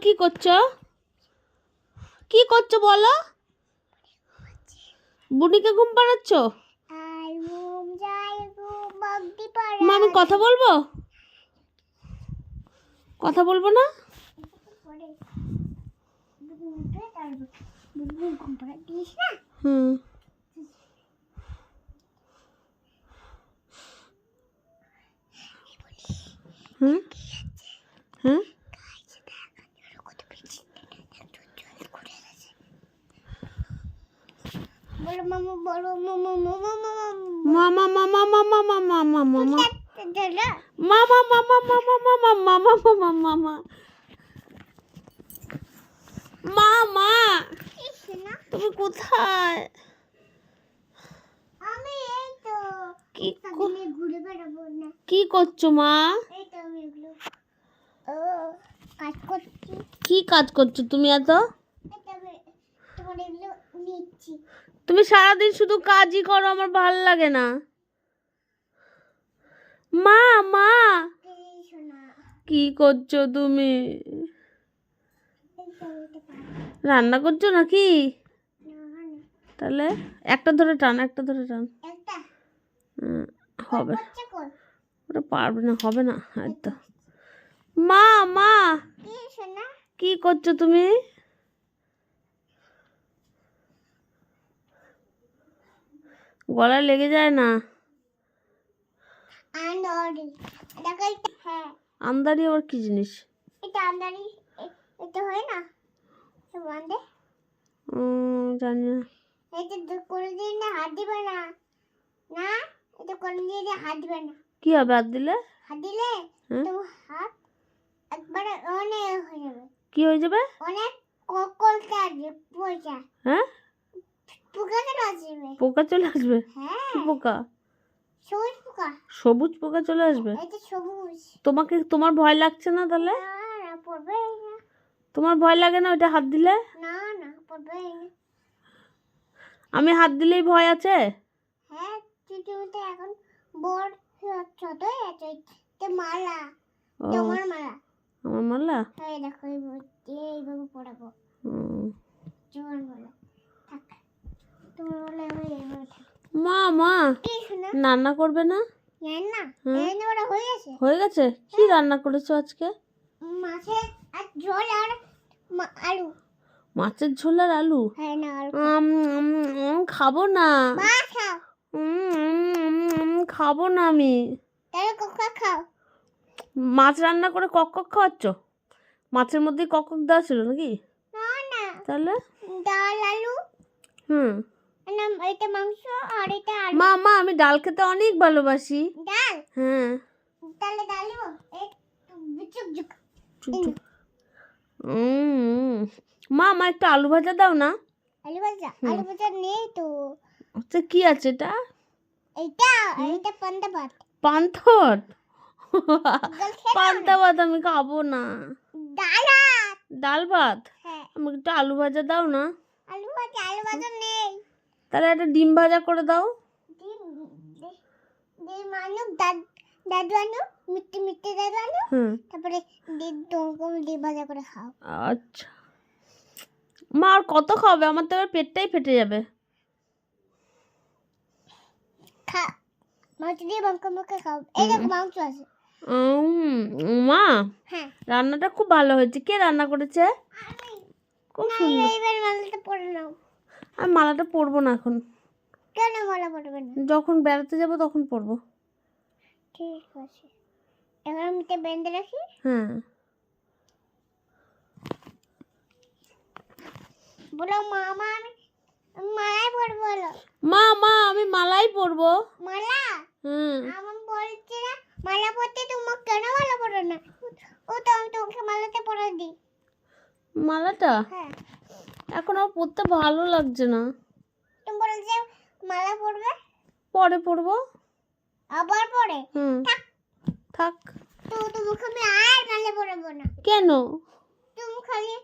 কি করছো? কি করছো বলো? বুনিকে ঘুম পাড়াচ্ছ? মা আমি কথা বলবো? কথা বলবো না? হুম হুম হুম মামা মামা মামা মামা মামা মামা মামা মামা মামা মামা মামা মামা মামা তুমি কোথায়? কি করছো মা? কি কাজ করছো তুমি এত? তুমি সারাদিন শুধু কাজই করো, আমার ভাল লাগে না। মা মা কি করছো তুমি? রান্না করছো নাকি? তাহলে একটা ধরে টান, একটা ধরে টান। হবে ওটা পারবে না, হবে না। হয়তো মা মা কি করছো তুমি? গলায় লেগে যায় না? আমদানি আবার কি জিনিস? জানি না। কি হবে হাত দিলে? কি হয়ে যাবে? হ্যাঁ পোকা চলে আসবে? কি পোকা? সবুজ পোকা চলে আসবে? তোমাকে তোমার ভয় লাগছে না তাহলে? তোমার ভয় লাগে না ওইটা হাত দিলে? আমি হাত দিলেই ভয় আছে? আমার মালা? মা মা রান্না করবে না? হয়ে গেছে? কি রান্না করেছো আজকে? মাছের ঝোল আর আলু? খাবো না, খাবো না আমি। মাছ রান্না করে কক কক খাওয়াচ্ছ? মাছের মধ্যে কক কক দেওয়া ছিল নাকি? তাহলে ডাল আলু। মা মা আমি ডাল খেতে অনেক ভালোবাসি। হ্যাঁ মা আমার একটু আলু ভাজা দাও না। আলু ভাজা নেই তো। আচ্ছা কি আছে এটা? এটা পান্তা ভাত। পান্তা ভাত আমি খাবো না। ডাল ভাত? আমাকে একটু আলু ভাজা দাও না। আলু ভাজা নেই। তাহলে একটা ডিম ভাজা করে দাও। দাদু আনু মিষ্টি মিষ্টি দাদু আনু, তারপরে ডিম ভাজা করে খাও। আচ্ছা মা আর কত খাবে? আমার তো এবার পেটটাই ফেটে যাবে। মাছ দিয়ে মাংস খাও। এই দেখো মাংস আছে। মা রান্নাটা খুব ভালো হয়েছে। কে রান্না করেছে? খুব সুন্দর। এইবার মালাটা পরে নাও। আমি মালাটা পরবো না এখন। কেন মালা পরবে না? যখন বেড়াতে যাব তখন পরবো। ঠিক আছে, এবার আমি এটা বেঁধে রাখি। বলো মামা আমি মালাই পরবো। মা আমি মালাই পরবো। মালা? আমি বলছি না মালা পরতে, তোমার কেন মালা পরো না? ও তো আমি তোমাকে মালাটা পরে দিই। মালাটা? এখন আর পরতে ভালো লাগছে না। তুমি বলছো মালা পরবে? পরে পরবো। আবার পরে? থাক। তো তোমাকে আমি আর মালা পরাবো না। কেন? তুমি খালি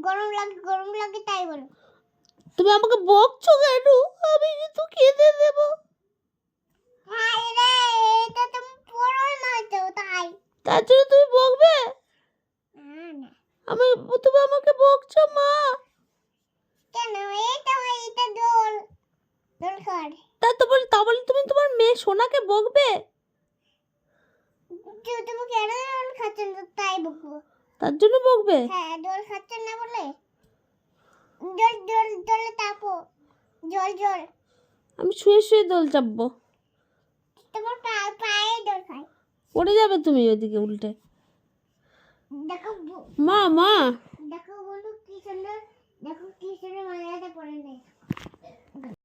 গরম লাগে তাই বলো। তুমি আমাকে বকছো কেন? আমি তো খেতে দেব। এটা তুমি পরোই না তো তাই। তার জন্য তুমি বকবে? না তুমি আমাকে বকছো মা? কেন? এটা দোল কর। তা বলে তুমি তোমার মেয়ে সোনাকে বকবে? তুমি কেন দোল খাচ্ছেন তাই বকবো। তার জন্য বকবে? হ্যাঁ, দোল খাচ্ছেন না বলে। দোলে তাপো জল। আমি শুয়ে শুয়ে দোল চাপবো? তোমার পায়ে দোল খাই। পড়ে যাবে তুমি ওইদিকে উল্টে। দেখো মা দেখো বন্ধু কি সুন্দর, দেখো কি সুন্দর মালাটা পরে নেই।